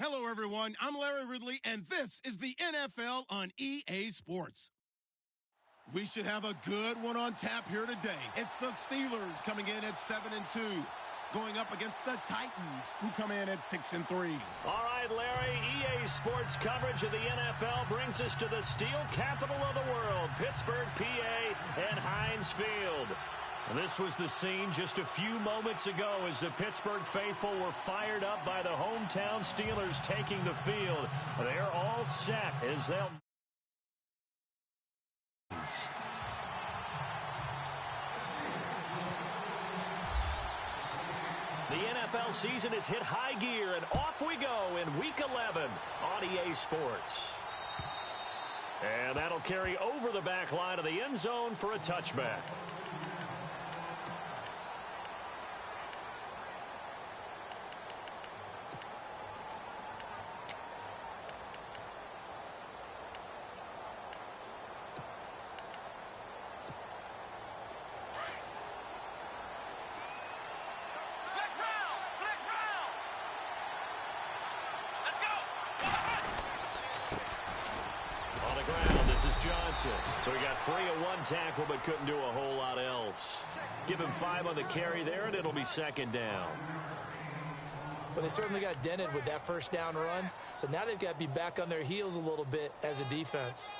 Hello, everyone. I'm Larry Ridley, and this is the NFL on EA Sports. We should have a good one on tap here today. It's the Steelers coming in at 7-2, going up against the Titans, who come in at 6-3. All right, Larry, EA Sports coverage of the NFL brings us to the steel capital of the world, Pittsburgh, PA, and Heinz Field. This was the scene just a few moments ago as the Pittsburgh faithful were fired up by the hometown Steelers taking the field. They're all set as they'll... The NFL season has hit high gear, and off we go in Week 11 on EA Sports. And that'll carry over the back line of the end zone for a touchback. So he got free of one tackle but couldn't do a whole lot else. Give him 5 on the carry there, and it'll be second down. Well, they certainly got dented with that first down run, so now they've got to be back on their heels a little bit as a defense.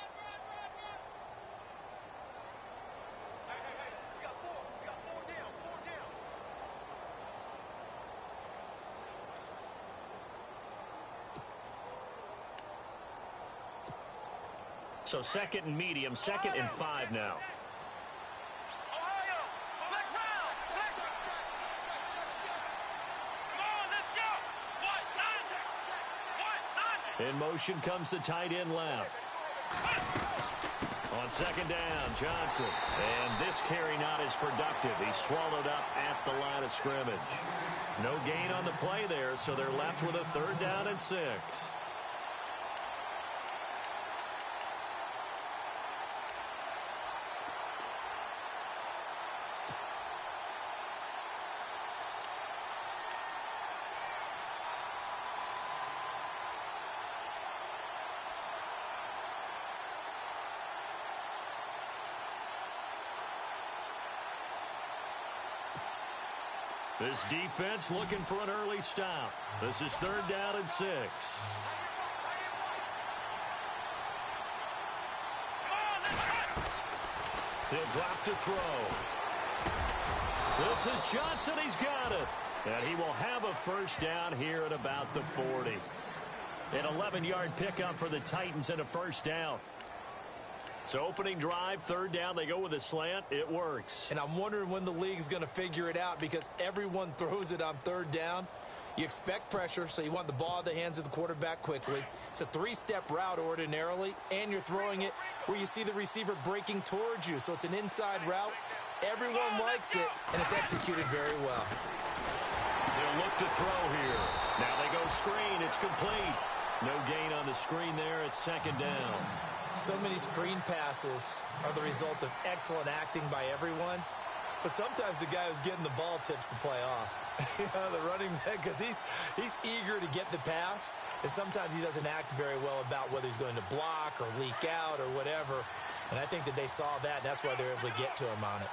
So second and medium, 2nd and 5 now. In motion comes the tight end left. On second down, Johnson. And this carry not as productive. He's swallowed up at the line of scrimmage. No gain on the play there, so they're left with a 3rd down and 6. This defense looking for an early stop. This is 3rd down and 6. He'll drop to throw. This is Johnson. He's got it. And he will have a 1st down here at about the 40. An 11-yard pickup for the Titans and a 1st down. So opening drive, 3rd down, they go with a slant. It works. And I'm wondering when the league's going to figure it out because everyone throws it on 3rd down. You expect pressure, so you want the ball in the hands of the quarterback quickly. It's a 3-step route ordinarily, and you're throwing it where you see the receiver breaking towards you. So it's an inside route. Everyone likes it, and it's executed very well. They'll look to throw here. Now they go screen. It's complete. No gain on the screen there. It's 2nd down. So many screen passes are the result of excellent acting by everyone. But sometimes the guy who's getting the ball tips the play off. The running back, because he's eager to get the pass. And sometimes he doesn't act very well about whether he's going to block or leak out or whatever. And I think that they saw that, and that's why they're able to get to him on it.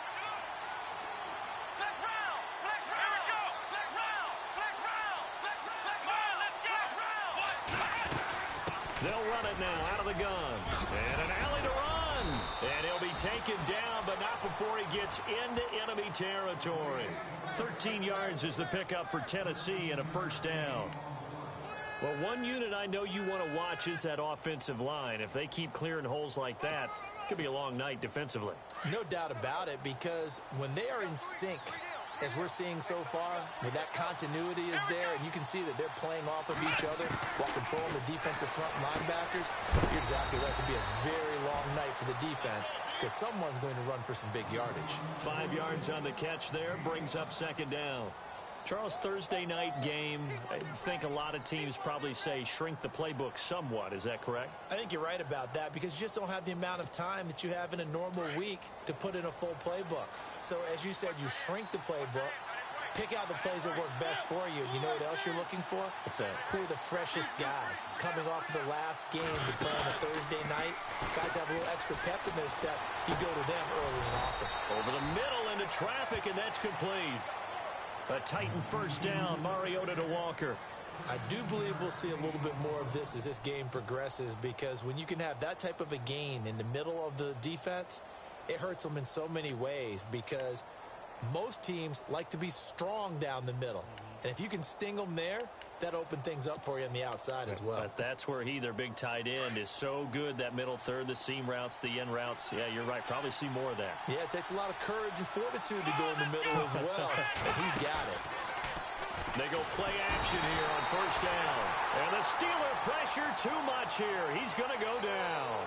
They'll run it now out of the gun. And an alley to run. And he'll be taken down, but not before he gets into enemy territory. 13 yards is the pickup for Tennessee and a 1st down. Well, one unit I know you want to watch is that offensive line. If they keep clearing holes like that, it could be a long night defensively. No doubt about it, because when they are in sync, as we're seeing so far, where that continuity is there, and you can see that they're playing off of each other while controlling the defensive front linebackers, you're exactly right. It could be a very long night for the defense because someone's going to run for some big yardage. 5 yards on the catch there, brings up 2nd down. Charles, Thursday night game, I think a lot of teams probably say shrink the playbook somewhat. Is that correct? I think you're right about that because you just don't have the amount of time that you have in a normal week to put in a full playbook. So as you said, you shrink the playbook. Pick out the plays that work best for you. You know what else you're looking for? What's that? Who are the freshest guys? Coming off of the last game to play on a Thursday night, guys have a little extra pep in their step. You go to them early and often. Over the middle into traffic, and that's complete. A Titan first down, Mariota to Walker. I do believe we'll see a little bit more of this as this game progresses, because when you can have that type of a gain in the middle of the defense, it hurts them in so many ways, because most teams like to be strong down the middle. And if you can sting them there, that opens things up for you on the outside as well. But that's where their big tight end, is so good, that middle third, the seam routes, the end routes. Yeah, you're right. Probably see more of that. Yeah, it takes a lot of courage and fortitude to go in the middle as well. And he's got it. They go play action here on first down. And the Steeler pressure too much here. He's going to go down.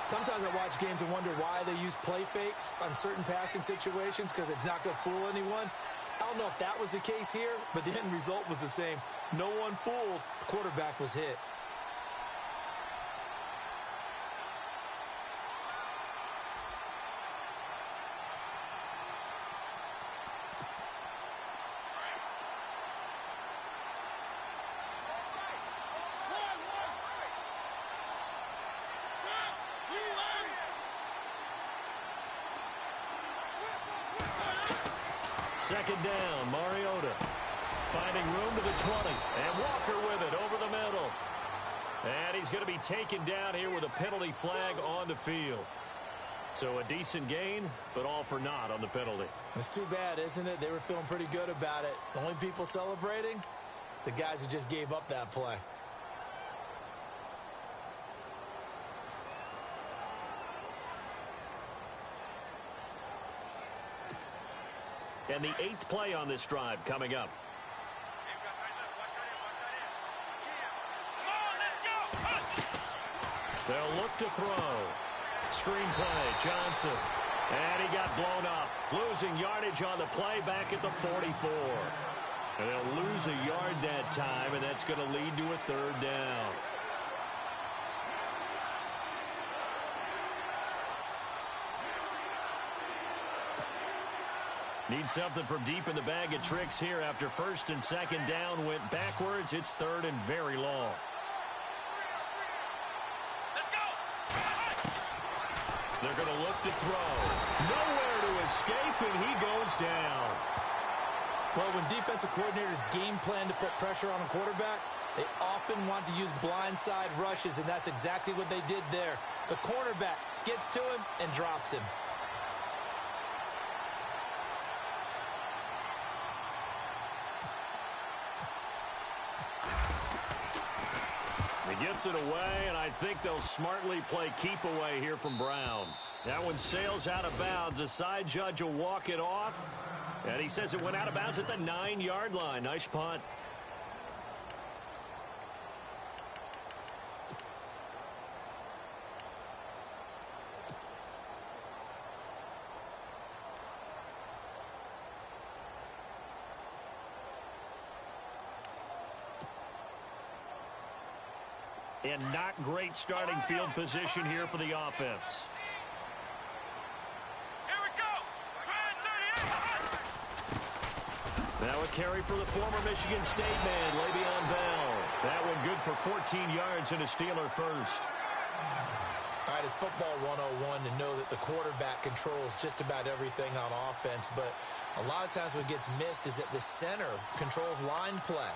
Sometimes I watch games and wonder why they use play fakes on certain passing situations, because it's not going to fool anyone. I don't know if that was the case here, but the end result was the same. No one fooled. The quarterback was hit. Second down, Mariota finding room to the 20, and Walker with it over the middle. And he's going to be taken down here with a penalty flag on the field. So a decent gain, but all for naught on the penalty. It's too bad, isn't it? They were feeling pretty good about it. The only people celebrating, the guys who just gave up that play. And the 8th play on this drive coming up. They'll look to throw. Screen play, Johnson. And he got blown up. Losing yardage on the play back at the 44. And they'll lose a yard that time, and that's going to lead to a third down. Need something from deep in the bag of tricks here after first and second down went backwards. It's third and very long. They're going to look to throw. Nowhere to escape, and he goes down. Well, when defensive coordinators game plan to put pressure on a quarterback, they often want to use blindside rushes, and that's exactly what they did there. The cornerback gets to him and drops him. He gets it away, and I think they'll smartly play keep away here from Brown. That one sails out of bounds. A side judge will walk it off, and he says it went out of bounds at the 9-yard line. Nice punt. And not great starting field position here for the offense. Here we go. Now a carry for the former Michigan State man, Le'Veon Bell. That one good for 14 yards and a Steeler first. All right, it's football 101 to know that the quarterback controls just about everything on offense, but a lot of times what gets missed is that the center controls line play.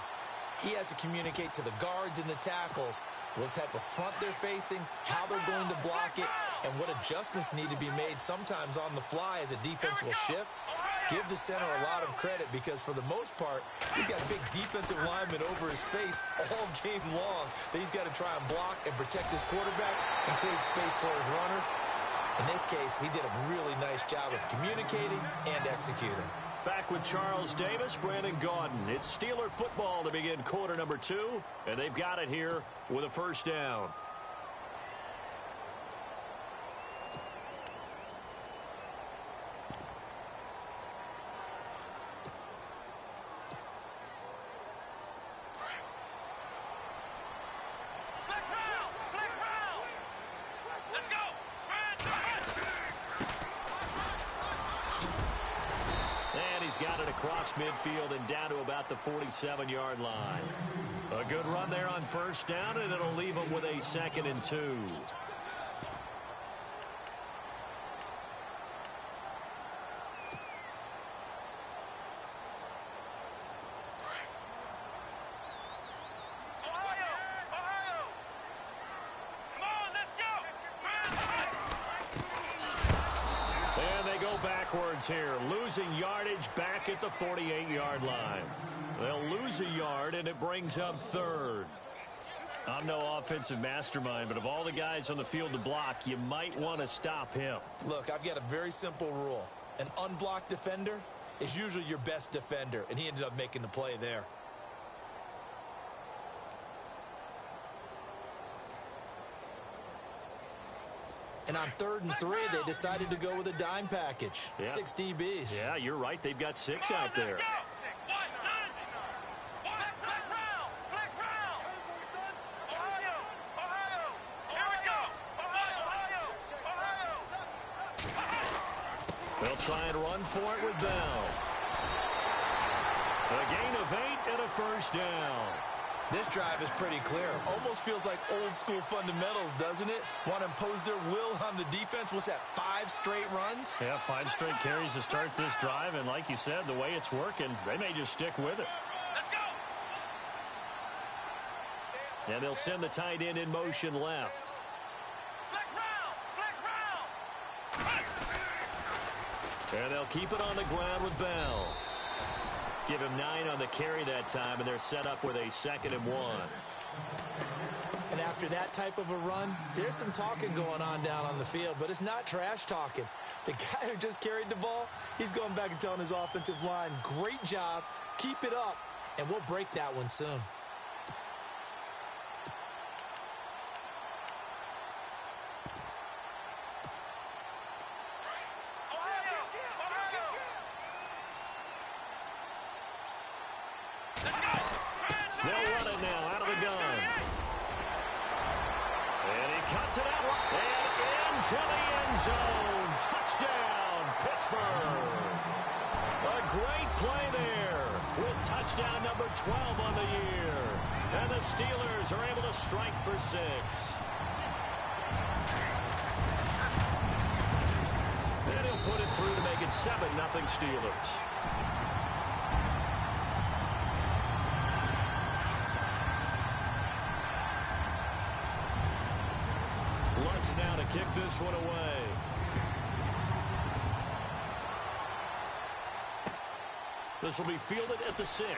He has to communicate to the guards and the tackles what type of front they're facing, how they're going to block it, and what adjustments need to be made sometimes on the fly as a defense will shift. Give the center a lot of credit because for the most part, he's got a big defensive lineman over his face all game long that he's got to try and block and protect his quarterback and create space for his runner. In this case, he did a really nice job of communicating and executing. Back with Charles Davis, Brandon Gaudin. It's Steeler football to begin quarter number 2, and they've got it here with a first down. got it across midfield and down to about the 47-yard line. A good run there on first down, and it'll leave them with a 2nd and 2. Backwards here, losing yardage back at the 48-yard line. They'll lose a yard, and it brings up 3rd. I'm no offensive mastermind, but of all the guys on the field to block, you might want to stop him. Look, I've got a very simple rule. An unblocked defender is usually your best defender, and he ended up making the play there. And on 3rd and 3, they decided to go with a dime package. Yeah. 6 DBs. Yeah, you're right. They've got 6 out there. They'll try and run for it with Bell. A gain of 8 and a first down. This drive is pretty clear. Almost feels like old school fundamentals, doesn't it? Want to impose their will on the defense. What's that, 5 straight runs? Yeah, 5 straight carries to start this drive. And like you said, the way it's working, they may just stick with it. Let's go. And they'll send the tight end in motion left. Flex round. And they'll keep it on the ground with Bell. Give him 9 on the carry that time, and they're set up with a 2nd and 1. And after that type of a run, there's some talking going on down on the field, but it's not trash talking. The guy who just carried the ball, he's going back and telling his offensive line, great job, keep it up, and we'll break that one soon. They'll run it now out of the gun. And he cuts it out and into the end zone. Touchdown, Pittsburgh. A great play there with touchdown number 12 on the year. And the Steelers are able to strike for 6. And he'll put it through to make it 7-0 Steelers. Now to kick this one away. This will be fielded at the 6.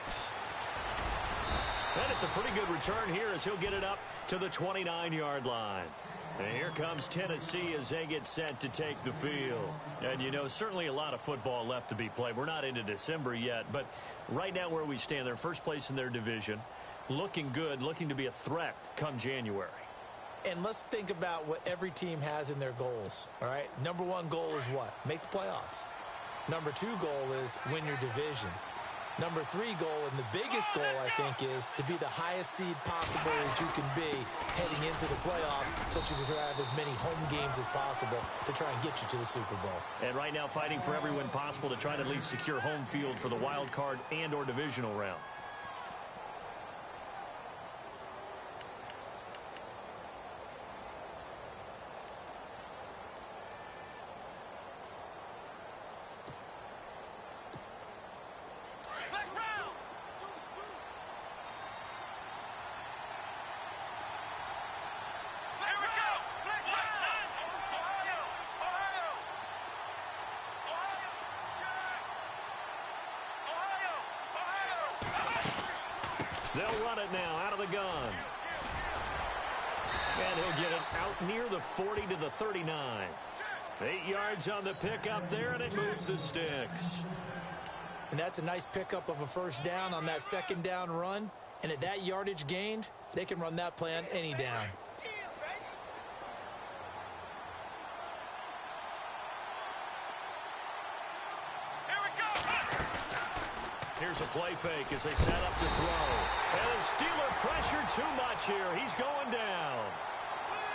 And it's a pretty good return here as he'll get it up to the 29-yard line. And here comes Tennessee as they get set to take the field. And, you know, certainly a lot of football left to be played. We're not into December yet, but right now where we stand, they're first place in their division. Looking good, looking to be a threat come January. And let's think about what every team has in their goals, all right? Number 1 goal is what? Make the playoffs. Number 2 goal is win your division. Number 3 goal, and the biggest goal, I think, is to be the highest seed possible that you can be heading into the playoffs so that you can have as many home games as possible to try and get you to the Super Bowl. And right now fighting for every win possible to try to at least secure home field for the wild card and or divisional round. They'll run it now out of the gun. And he'll get it out near the 40 to the 39. 8 yards on the pickup there, and it moves the sticks. And that's a nice pickup of a first down on that 2nd down run. And at that yardage gained, they can run that play on any down. Here's a play fake as they set up to throw. And the Steeler pressure too much here. He's going down.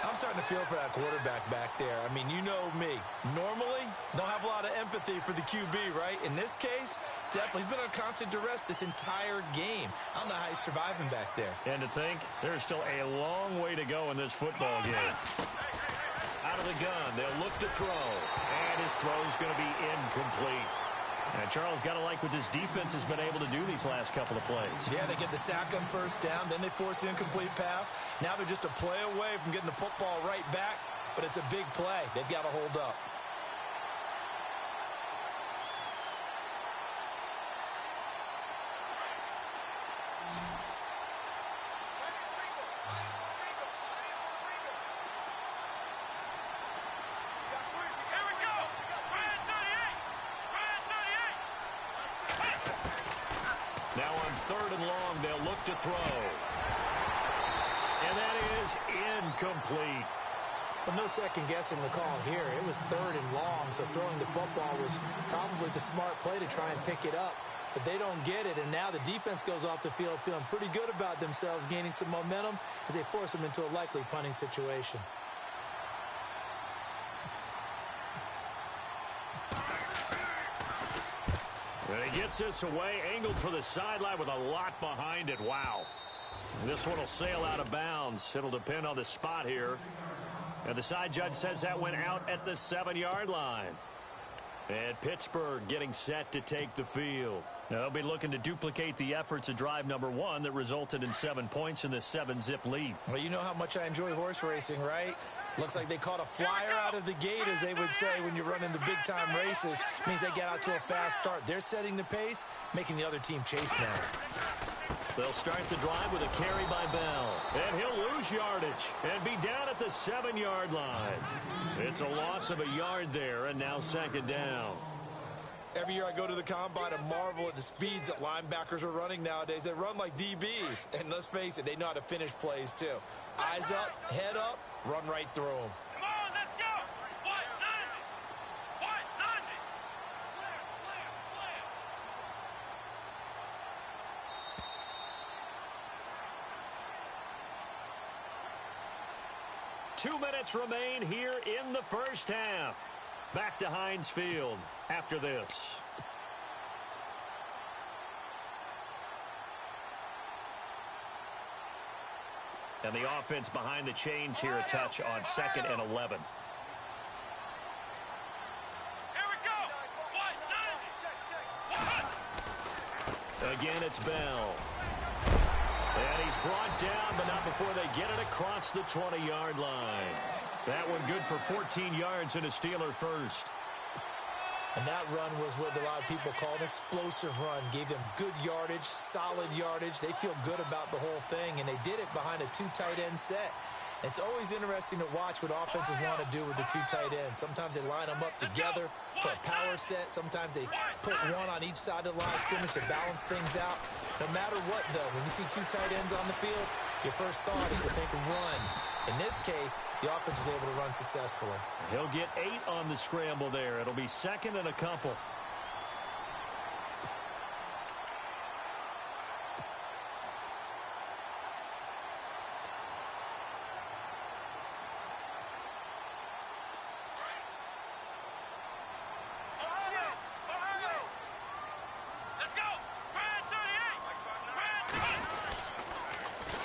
I'm starting to feel for that quarterback back there. I mean, you know me. Normally, don't have a lot of empathy for the QB, right? In this case, definitely. He's been under constant duress this entire game. I don't know how he's surviving back there. And to think, there's still a long way to go in this football game. Out of the gun, they'll look to throw. And his throw's going to be incomplete. And Charles, got to like what this defense has been able to do these last couple of plays. Yeah, they get the sack on first down, then they force the incomplete pass. Now they're just a play away from getting the football right back, but it's a big play. They've got to hold up. Now on 3rd and long, they'll look to throw. And that is incomplete. Well, no second guessing the call here. It was 3rd and long, so throwing the football was probably the smart play to try and pick it up. But they don't get it, and now the defense goes off the field feeling pretty good about themselves, gaining some momentum as they force them into a likely punting situation. And he gets this away, angled for the sideline with a lot behind it. Wow. This one will sail out of bounds. It'll depend on the spot here. And the side judge says that went out at the 7-yard line. And Pittsburgh getting set to take the field. Now, they'll be looking to duplicate the efforts of drive number 1 that resulted in 7 points in the 7-zip lead. Well, you know how much I enjoy horse racing, right? Looks like they caught a flyer out of the gate, as they would say when you're running the big-time races. Means they get out to a fast start. They're setting the pace, making the other team chase now. They'll start the drive with a carry by Bell. And he'll lose yardage and be down at the 7-yard line. It's a loss of a yard there, and now 2nd down. Every year I go to the combine and marvel at the speeds that linebackers are running nowadays. They run like DBs. And let's face it, they know how to finish plays too. Eyes up, head up, run right through them. Come on, let's go. White 90. White 90. Slam, 2 minutes remain here in the first half. Back to Heinz Field after this. And the offense behind the chains here, a touch on 2nd and 11. Here we go. White 90. Again, it's Bell. And he's brought down, but not before they get it across the 20-yard line. That one good for 14 yards and a Steeler first. And that run was what a lot of people call an explosive run. Gave them good yardage, solid yardage. They feel good about the whole thing, and they did it behind a 2 tight end set. It's always interesting to watch what offenses want to do with the 2 tight ends. Sometimes they line them up together for a power set. Sometimes they put one on each side of the line of scrimmage to balance things out. No matter what, though, when you see 2 tight ends on the field, your first thought is to think run. In this case, the offense was able to run successfully. He'll get 8 on the scramble there. It'll be 2nd and a couple.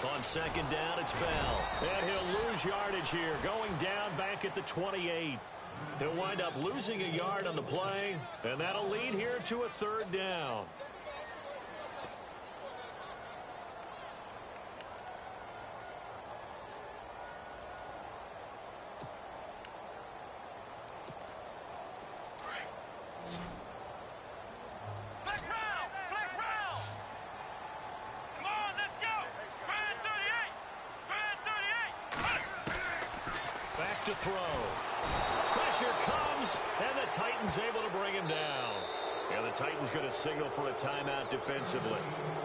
On 2nd down, it's Bell. And he'll lose yardage here, going down back at the 28. He'll wind up losing a yard on the play, and that'll lead here to a 3rd down. Back to throw. Pressure comes, and the Titans able to bring him down. And the Titans going to signal for a timeout defensively.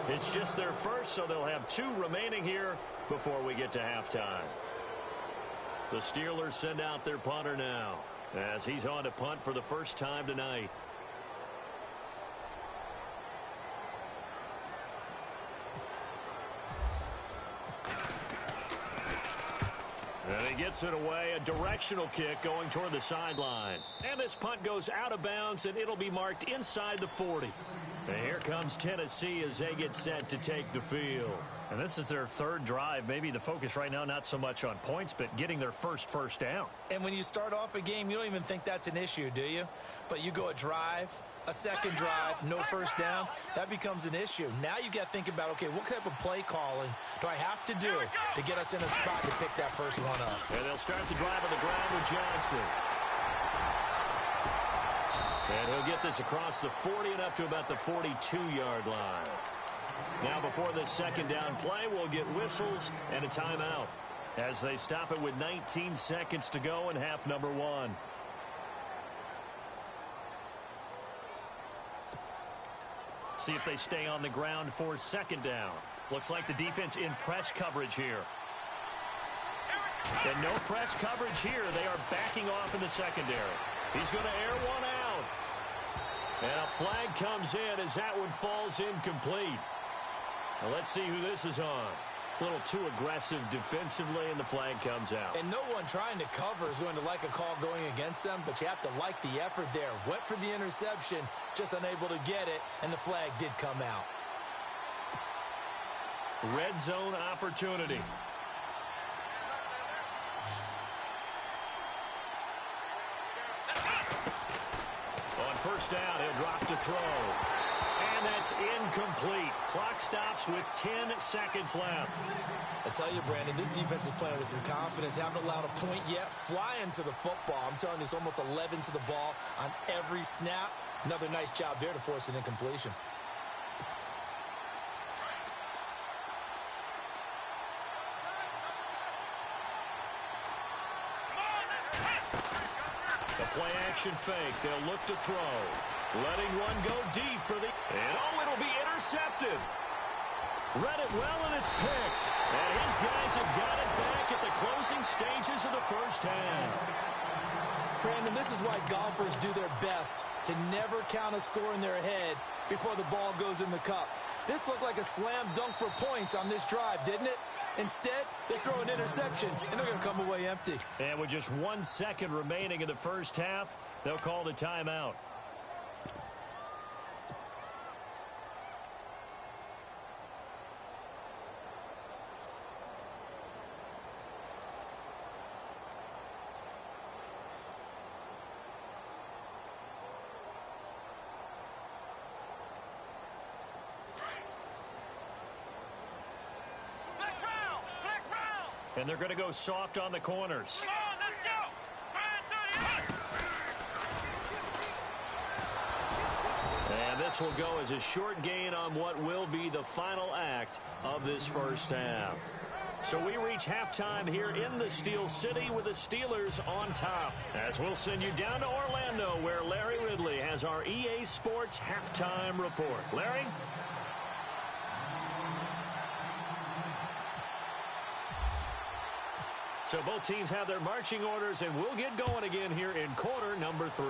It's just their first, so they'll have 2 remaining here before we get to halftime. The Steelers send out their punter now, as he's on to punt for the first time tonight. And he gets puts it away. A directional kick going toward the sideline. And this punt goes out of bounds, and it'll be marked inside the 40. And here comes Tennessee as they get set to take the field. And this is their third drive. Maybe the focus right now not so much on points, but getting their first down. And when you start off a game, you don't even think that's an issue, do you? But you go a drive, a second drive, no first down, that becomes an issue. Now you got to think about, okay, what type of play calling do I have to do to get us in a spot to pick that first one up? And they'll start the drive on the ground with Johnson. And he'll get this across the 40 and up to about the 42-yard line. Now before this second down play, we'll get whistles and a timeout as they stop it with 19 seconds to go in half number 1. See if they stay on the ground for second down. Looks like the defense in press coverage here. And no press coverage here. They are backing off in the secondary. He's going to air one out. And a flag comes in as that one falls incomplete. Now let's see who this is on. A little too aggressive defensively, and the flag comes out. And no one trying to cover is going to like a call going against them, but you have to like the effort there. Went for the interception, just unable to get it, and the flag did come out. Red zone opportunity. On first down, he'll drop to throw. And that's incomplete. Clock stops with 10 seconds left. I tell you, Brandon, this defense is playing with some confidence. Haven't allowed a point yet. Flying to the football. I'm telling you, it's almost 11 to the ball on every snap. Another nice job there to force an incompletion. The play action fake. They'll look to throw. Letting one go deep for the... And oh, it'll be intercepted. Read it well, and it's picked. And his guys have got it back at the closing stages of the first half. Brandon, this is why golfers do their best to never count a score in their head before the ball goes in the cup. This looked like a slam dunk for points on this drive, didn't it? Instead, they throw an interception, and they're going to come away empty. And with just 1 second remaining in the first half, they'll call the timeout. And they're going to go soft on the corners. Come on, let's go. And this will go as a short gain on what will be the final act of this first half. So we reach halftime here in the Steel City with the Steelers on top. As we'll send you down to Orlando, where Larry Ridley has our EA Sports halftime report. Larry? So both teams have their marching orders, and we'll get going again here in quarter number 3.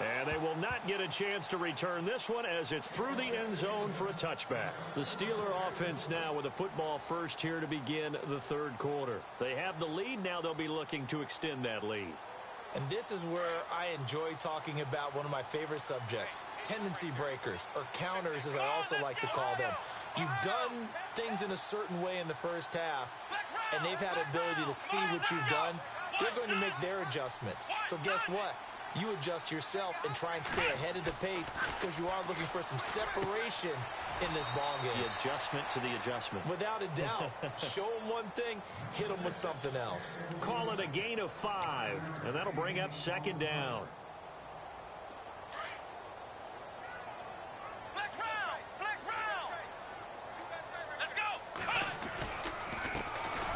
And they will not get a chance to return this one as it's through the end zone for a touchback. The Steeler offense now with a football first here to begin the third quarter. They have the lead. Now they'll be looking to extend that lead. And this is where I enjoy talking about one of my favorite subjects, tendency breakers, or counters as I also like to call them. You've done things in a certain way in the first half, and they've had ability to see what you've done. They're going to make their adjustments. So guess what? You adjust yourself and try and stay ahead of the pace because you are looking for some separation in this ball game. The adjustment to the adjustment. Without a doubt. Show them one thing, hit them with something else. Call it a gain of 5, and that'll bring up second down.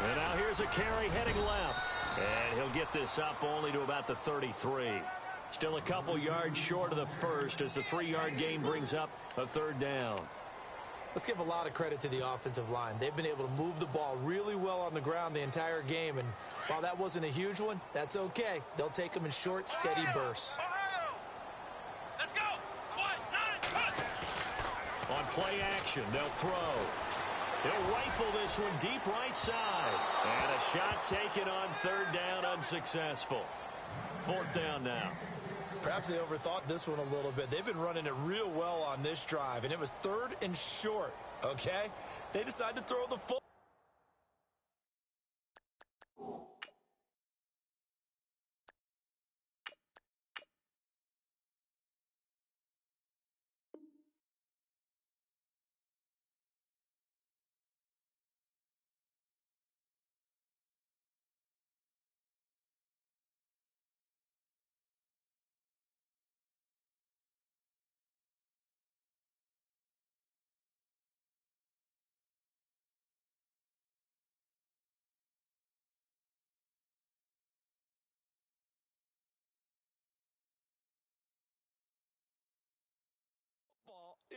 And now here's a carry heading left. And he'll get this up only to about the 33. Still a couple yards short of the first as the 3-yard gain brings up a third down. Let's give a lot of credit to the offensive line. They've been able to move the ball really well on the ground the entire game. And while that wasn't a huge one, that's okay. They'll take them in short, steady bursts. Let's go. 1, 9, 1. On play action, they'll throw. He'll rifle this one deep right side. And a shot taken on third down, unsuccessful. Fourth down now. Perhaps they overthought this one a little bit. They've been running it real well on this drive, and it was third and short, okay? They decided to throw the football.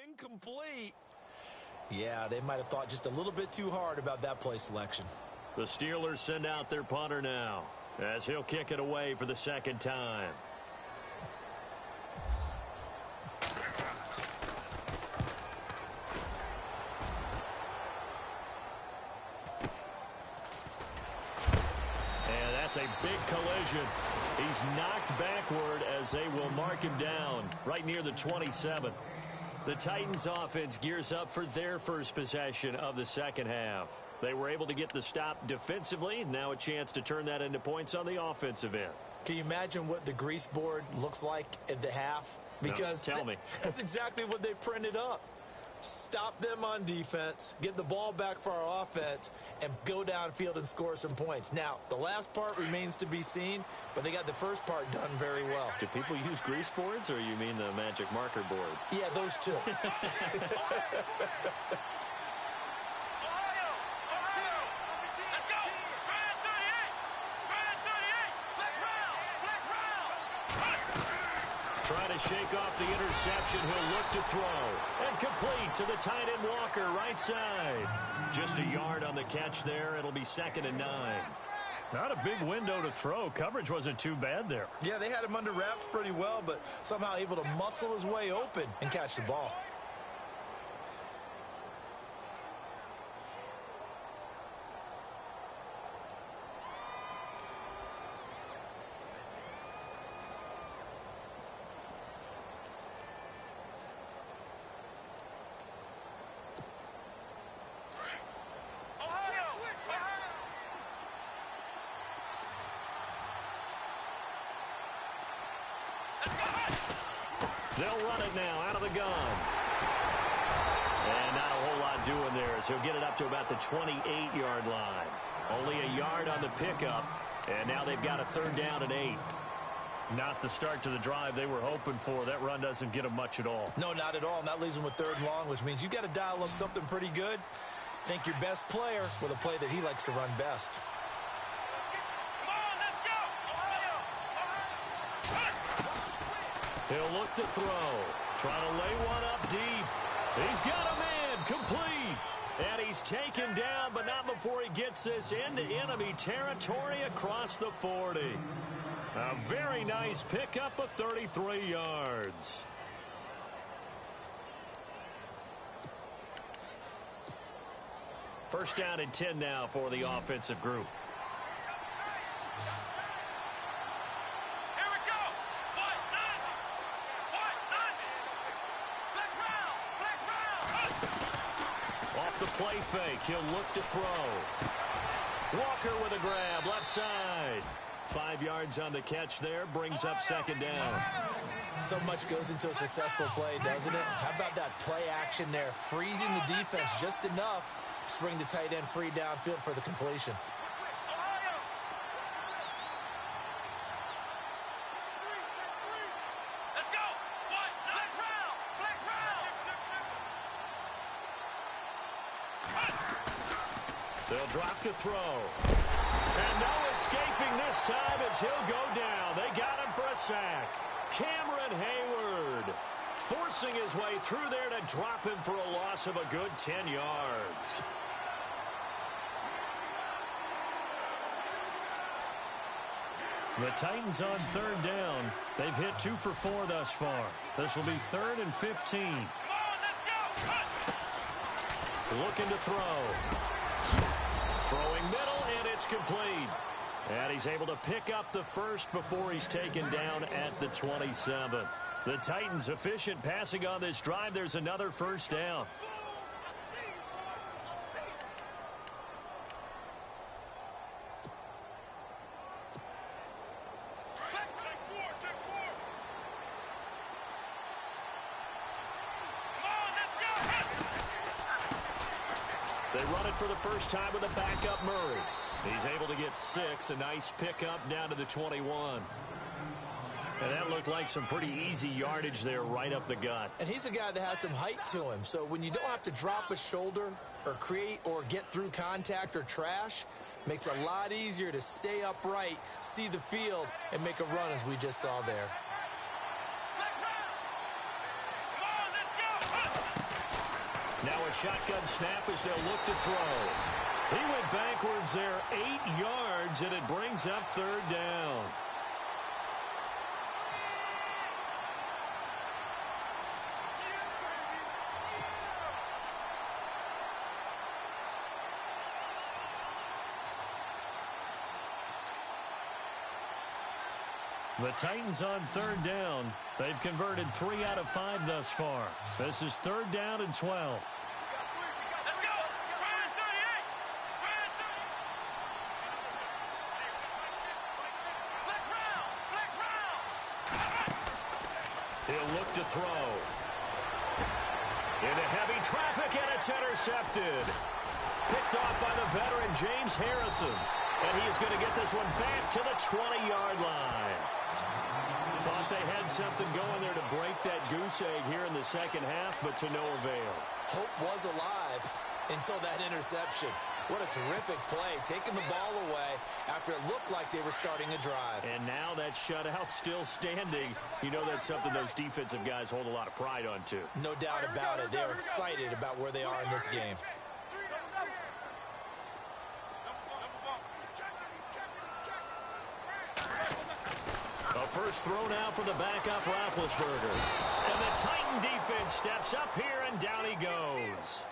Incomplete. Yeah, they might have thought just a little bit too hard about that play selection. The Steelers send out their punter now as he'll kick it away for the second time. And that's a big collision. He's knocked backward as they will mark him down right near the 27. The Titans offense gears up for their first possession of the second half. They were able to get the stop defensively. Now a chance to turn that into points on the offensive end. Can you imagine what the grease board looks like at the half? Because no, tell me. That's exactly what they printed up. Stop them on defense, get the ball back for our offense, and go downfield and score some points. Now, the last part remains to be seen, but they got the first part done very well. Do people use grease boards, or you mean the magic marker boards? Yeah, those two. Trying to shake off the interception. He'll look to throw. And complete to the tight end Walker, right side. Just a yard on the catch there. It'll be 2nd and 9. Not a big window to throw. Coverage wasn't too bad there. Yeah, they had him under wraps pretty well, but somehow able to muscle his way open and catch the ball. They'll run it now out of the gun. And not a whole lot doing there as he'll get it up to about the 28-yard line. Only a yard on the pickup, and now they've got a 3rd down and 8. Not the start to the drive they were hoping for. That run doesn't get them much at all. No, not at all. And that leaves them with 3rd and long, which means you got to dial up something pretty good. Think your best player with a play that he likes to run best. He'll look to throw. Trying to lay one up deep. He's got a man complete. And he's taken down, but not before he gets this into enemy territory across the 40. A very nice pickup of 33 yards. First down and 10 now for the offensive group. Play fake. He'll look to throw. Walker with a grab, left side. 5 yards on the catch there, brings up 2nd down. So much goes into a successful play, doesn't it? How about that play action there? Freezing the defense just enough to bring the tight end free downfield for the completion. They'll drop to throw. And no escaping this time as he'll go down. They got him for a sack. Cameron Hayward forcing his way through there to drop him for a loss of a good 10 yards. The Titans on 3rd down. They've hit 2 for 4 thus far. This will be 3rd and 15. looking to throw. Throwing middle, and it's complete. And he's able to pick up the first before he's taken down at the 27. The Titans efficient passing on this drive. There's another first down. They run it for the first time with a backup Murray. He's able to get 6. A nice pickup down to the 21. And that looked like some pretty easy yardage there right up the gut. And he's a guy that has some height to him. So when you don't have to drop a shoulder or create or get through contact or trash, makes it a lot easier to stay upright, see the field, and make a run as we just saw there. Now a shotgun snap as they'll look to throw. He went backwards there 8 yards, and it brings up third down. The Titans on third down. They've converted 3 out of 5 thus far. This is third down and 12. He'll look to throw. Into heavy traffic, and it's intercepted. Picked off by the veteran James Harrison. And he is going to get this one back to the 20-yard line. Thought they had something going there to break that goose egg here in the second half, but to no avail. Hope was alive until that interception. What a terrific play, taking the ball away after it looked like they were starting a drive. And now that shutout still standing. You know that's something those defensive guys hold a lot of pride on, too. No doubt about it. They're excited about where they are in this game. A first throw now for the backup Roethlisberger. And the Titan defense steps up here, and down he goes.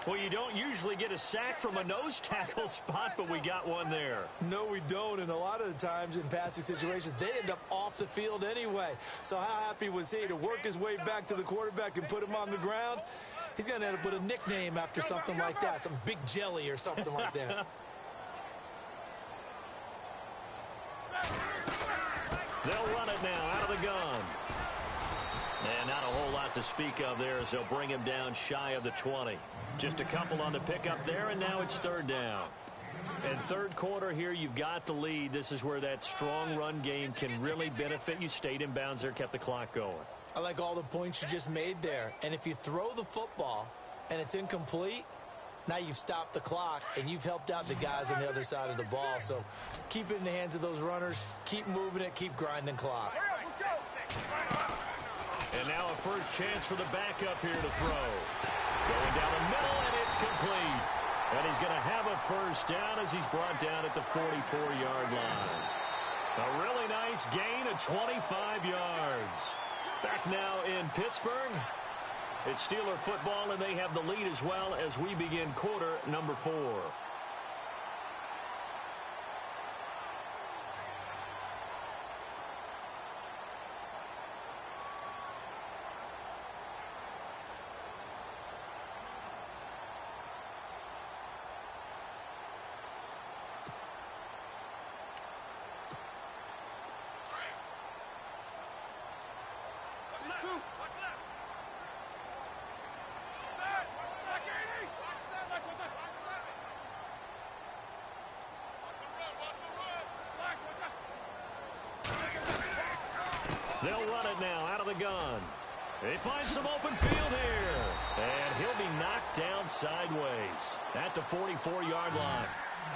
Well, you don't usually get a sack from a nose tackle spot, but we got one there. No, we don't, and a lot of the times in passing situations, they end up off the field anyway. So how happy was he to work his way back to the quarterback and put him on the ground? He's going to end up with a nickname after something like that, some Big Jelly or something like that. They'll run it now out of the gun. And not a whole lot to speak of there as they'll bring him down shy of the 20. Just a couple on the pickup there, and now it's third down. And third quarter here, you've got the lead. This is where that strong run game can really benefit you. Stayed in bounds there, kept the clock going. I like all the points you just made there. And if you throw the football and it's incomplete, now you've stopped the clock and you've helped out the guys on the other side of the ball. So keep it in the hands of those runners. Keep moving it. Keep grinding clock. And now a first chance for the backup here to throw. Going down the middle, and it's complete. And he's going to have a first down as he's brought down at the 44-yard line. A really nice gain of 25 yards. Back now in Pittsburgh. It's Steeler football, and they have the lead as well as we begin quarter number 4. They'll run it now out of the gun. They find some open field here. And he'll be knocked down sideways at the 44-yard line.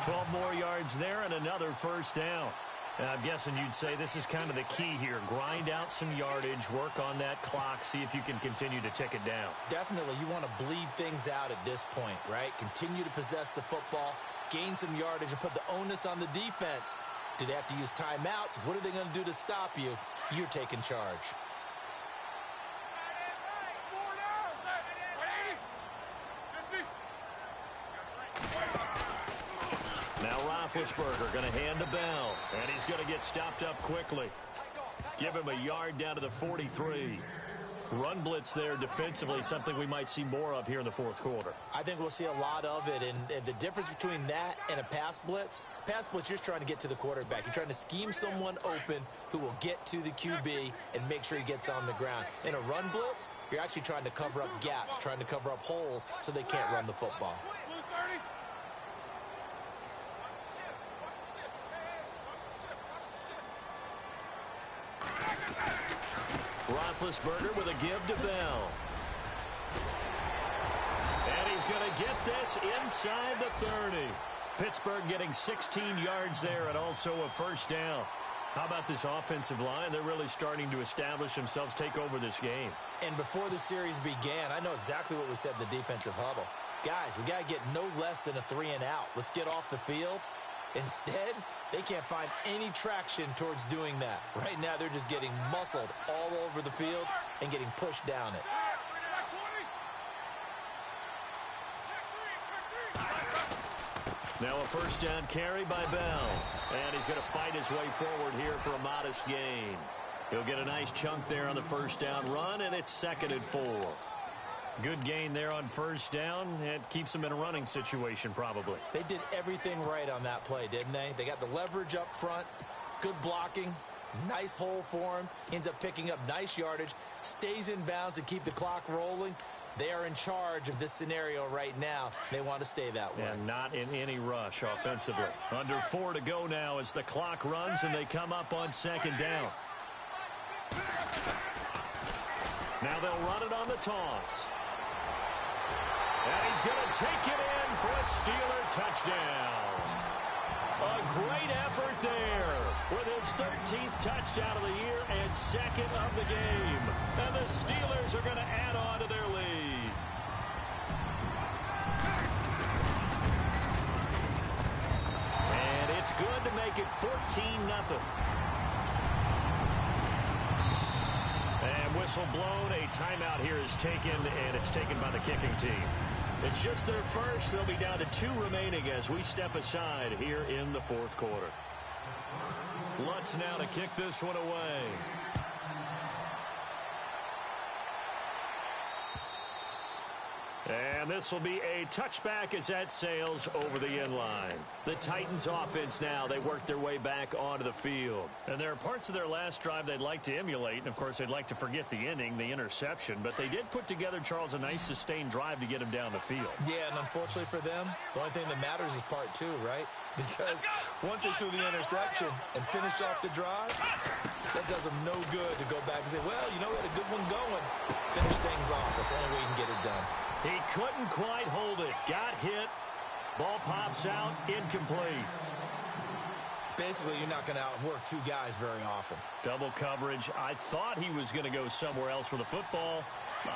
12 more yards there and another first down. And I'm guessing you'd say this is kind of the key here. Grind out some yardage, work on that clock, see if you can continue to tick it down. Definitely, you want to bleed things out at this point, right? Continue to possess the football, gain some yardage, and put the onus on the defense. Do they have to use timeouts? What are they going to do to stop you? You're taking charge. Roethlisberger going to hand to Bell, and he's going to get stopped up quickly. Give him a yard down to the 43. Run blitz there defensively, something we might see more of here in the fourth quarter. I think we'll see a lot of it, and the difference between that and a pass blitz, you're just trying to get to the quarterback. You're trying to scheme someone open who will get to the QB and make sure he gets on the ground. In a run blitz, you're actually trying to cover up gaps, trying to cover up holes so they can't run the football. Roethlisberger with a give to Bell. And he's going to get this inside the 30. Pittsburgh getting 16 yards there and also a first down. How about this offensive line? They're really starting to establish themselves, take over this game. And before the series began, I know exactly what we said in the defensive huddle. Guys, we got to get no less than a 3-and-out. Let's get off the field. Instead, they can't find any traction towards doing that. Right now, they're just getting muscled all over the field and getting pushed down it. Now a first down carry by Bell. And he's going to fight his way forward here for a modest gain. He'll get a nice chunk there on the first down run, and it's 2nd and 4. Good gain there on first down. It keeps him in a running situation probably. They did everything right on that play, didn't they? They got the leverage up front, good blocking, nice hole for him, ends up picking up nice yardage, stays in bounds to keep the clock rolling. They are in charge of this scenario right now. They want to stay that way. And not in any rush offensively. Under 4 to go now as the clock runs and they come up on 2nd down. Now they'll run it on the toss. And he's going to take it in for a Steeler touchdown. A great effort there with his 13th touchdown of the year and 2nd of the game. And the Steelers are going to add on to their lead. And it's good to make it 14-0. And whistle blown. A timeout here is taken, and it's taken by the kicking team. It's just their first. They'll be down to 2 remaining as we step aside here in the fourth quarter. Lutz now to kick this one away. And this will be a touchback as that sails over the end line. The Titans offense now, they work their way back onto the field. And there are parts of their last drive they'd like to emulate. And, of course, they'd like to forget the ending, the interception. But they did put together, Charles, a nice sustained drive to get him down the field. Yeah, and unfortunately for them, the only thing that matters is part 2, right? Because once they threw the interception and finished off the drive, that does them no good to go back and say, well, you know, we had a good one going. Finish things off. That's the only way you can get it done. He couldn't quite hold it. Got hit. Ball pops out. Incomplete. Basically, you're not going to outwork 2 guys very often. Double coverage. I thought he was going to go somewhere else with the football.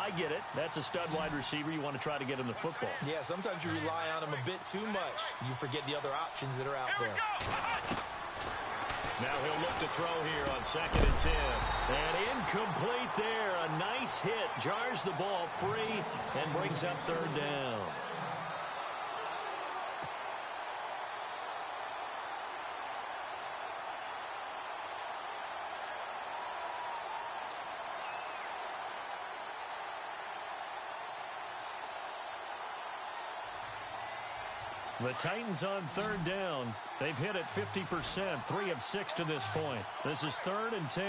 I get it. That's a stud wide receiver. You want to try to get him the football. Yeah, sometimes you rely on him a bit too much. You forget the other options that are out there. Now he'll look to throw here on 2nd and 10. And incomplete there. A nice hit. Jars the ball free and brings up 3rd down. The Titans on 3rd down. They've hit it 50%, 3 of 6 to this point. This is 3rd and 10.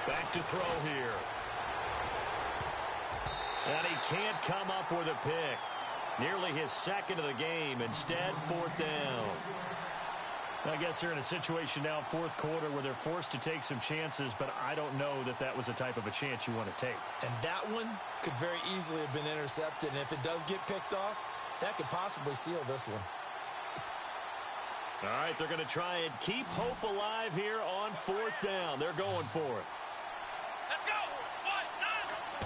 Back to throw here. And he can't come up with a pick. Nearly his 2nd of the game. Instead, 4th down. I guess they're in a situation now, 4th quarter, where they're forced to take some chances, but I don't know that that was the type of a chance you want to take. And that one could very easily have been intercepted, and if it does get picked off, that could possibly seal this one. All right, they're going to try and keep hope alive here on 4th down. They're going for it. Let's go.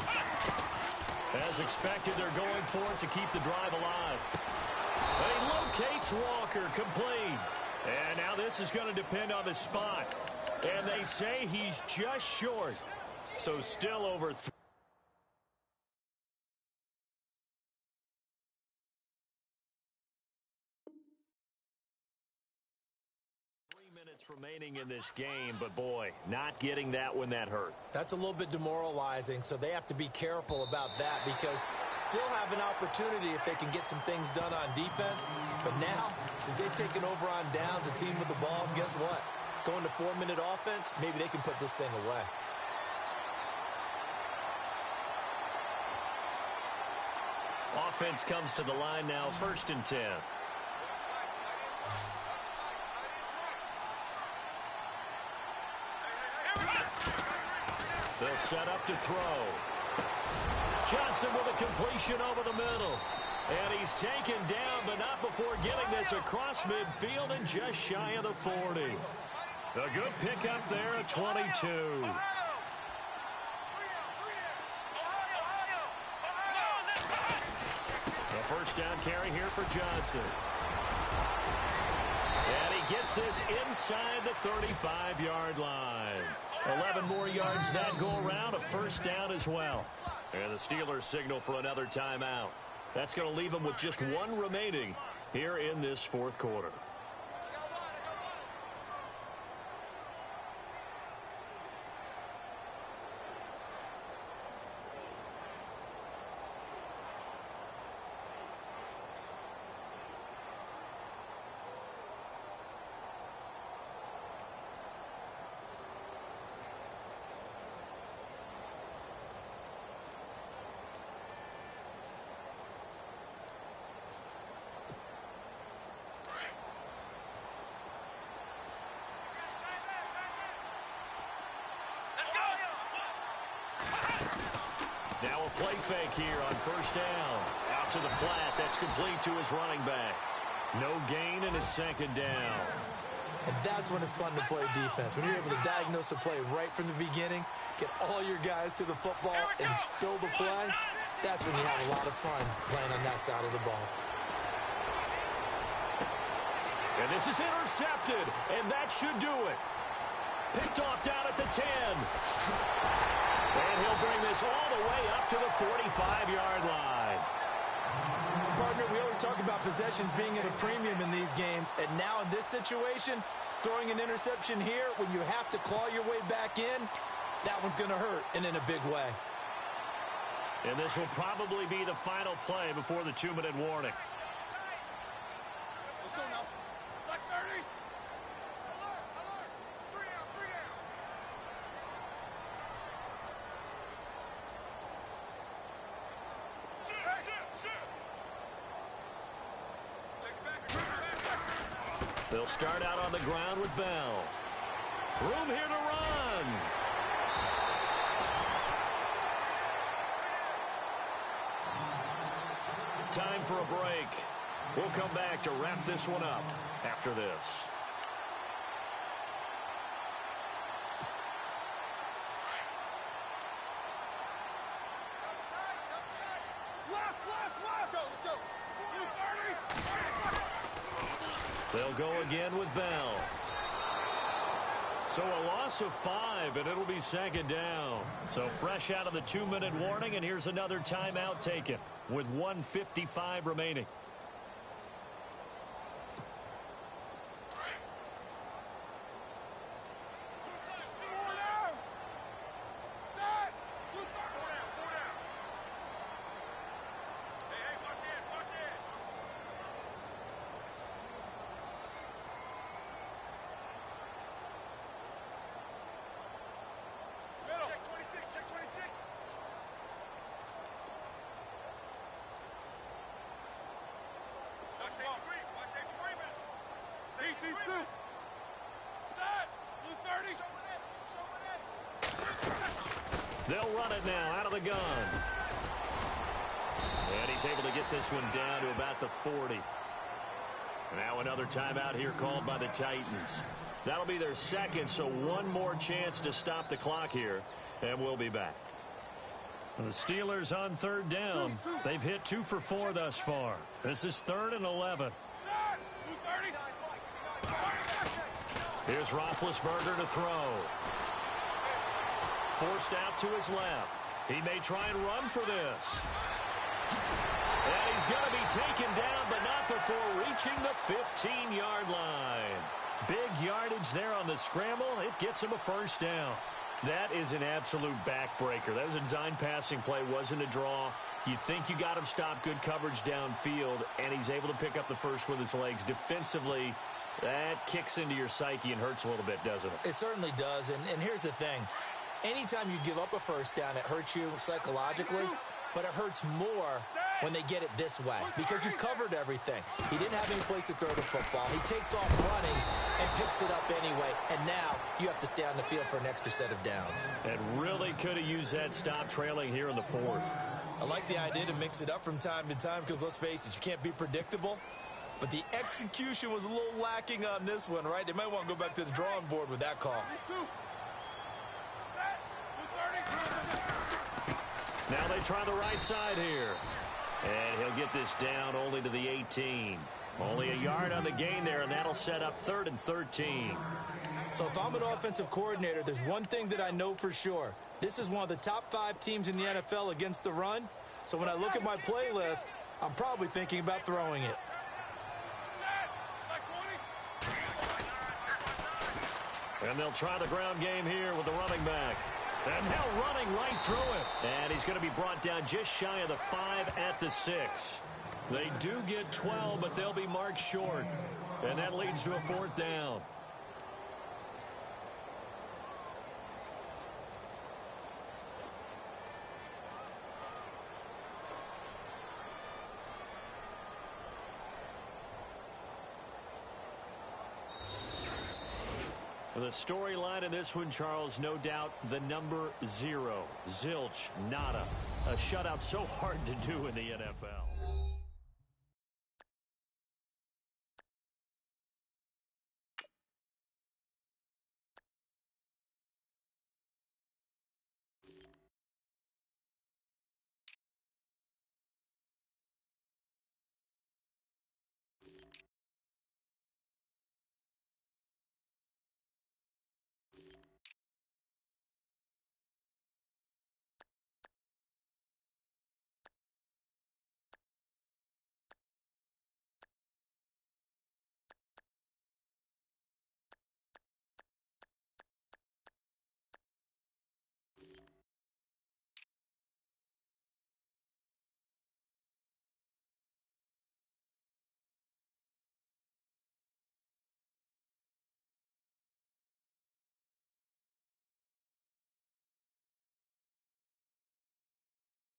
1, 9. As expected, they're going for it to keep the drive alive. And he locates Walker, complete. And now this is going to depend on the spot. And they say he's just short. So still over 3. minutes remaining in this game, but boy, not getting that when that hurt. That's a little bit demoralizing, so they have to be careful about that because still have an opportunity if they can get some things done on defense. But now, since they've taken over on downs, a team with the ball, guess what? Going to 4-minute offense, maybe they can put this thing away. Offense comes to the line now, 1st and 10. They'll set up to throw. Johnson with a completion over the middle. And he's taken down, but not before getting this across midfield and just shy of the 40. A good pickup there at 22. A first down carry here for Johnson. And he gets this inside the 35-yard line. 11 more yards that go around, a first down as well. And the Steelers signal for another timeout. That's going to leave them with just one remaining here in this 4th quarter. Now a play fake here on first down. Out to the flat. That's complete to his running back. No gain, and it's 2nd down. And that's when it's fun to play defense. When you're able to diagnose a play right from the beginning, get all your guys to the football, and spill the play, that's when you have a lot of fun playing on that side of the ball. And this is intercepted, and that should do it. Picked off down at the 10. And he'll bring this all the way up to the 45-yard line. Partner, we always talk about possessions being at a premium in these games, and now in this situation, throwing an interception here when you have to claw your way back in, that one's going to hurt, and in a big way. And this will probably be the final play before the 2-minute warning. Let's go now. Black 30. Alert, alert. 3 down, 3 down. They'll start out on the ground with Bell. Room here to run. Time for a break. We'll come back to wrap this one up after this. They'll go again with Bell. So a loss of 5, and it'll be 2nd down. So fresh out of the 2-minute warning, and here's another timeout taken with 1:55 remaining. They'll run it now out of the gun. And he's able to get this one down to about the 40. Now another timeout here called by the Titans. That'll be their 2nd, so one more chance to stop the clock here, and we'll be back. The Steelers on 3rd down. They've hit 2 for 4 thus far. This is 3rd and 11. Here's Roethlisberger to throw. Forced out to his left. He may try and run for this. And he's going to be taken down, but not before reaching the 15-yard line. Big yardage there on the scramble. It gets him a first down. That is an absolute backbreaker. That was a design passing play, wasn't a draw. You think you got him stopped, good coverage downfield, and he's able to pick up the first with his legs. Defensively, that kicks into your psyche and hurts a little bit, doesn't it? It certainly does, and here's the thing. Anytime you give up a first down, it hurts you psychologically, but it hurts more when they get it this way because you've covered everything. He didn't have any place to throw the football. He takes off running and picks it up anyway, and now you have to stay on the field for an extra set of downs. And really could have used that stop trailing here in the fourth. I like the idea to mix it up from time to time because, let's face it, you can't be predictable. But the execution was a little lacking on this one, right? They might want to go back to the drawing board with that call. Now they try the right side here. And he'll get this down only to the 18. Only a yard on the gain there, and that'll set up 3rd and 13. So if I'm an offensive coordinator, there's one thing that I know for sure. This is one of the top 5 teams in the NFL against the run. So when I look at my playlist, I'm probably thinking about throwing it. And they'll try the ground game here with the running back. And now running right through it. And he's going to be brought down just shy of the 5 at the 6. They do get 12, but they'll be marked short. And that leads to a 4th down. The storyline in this one, Charles, no doubt the number 0. Zilch, nada. A shutout so hard to do in the NFL.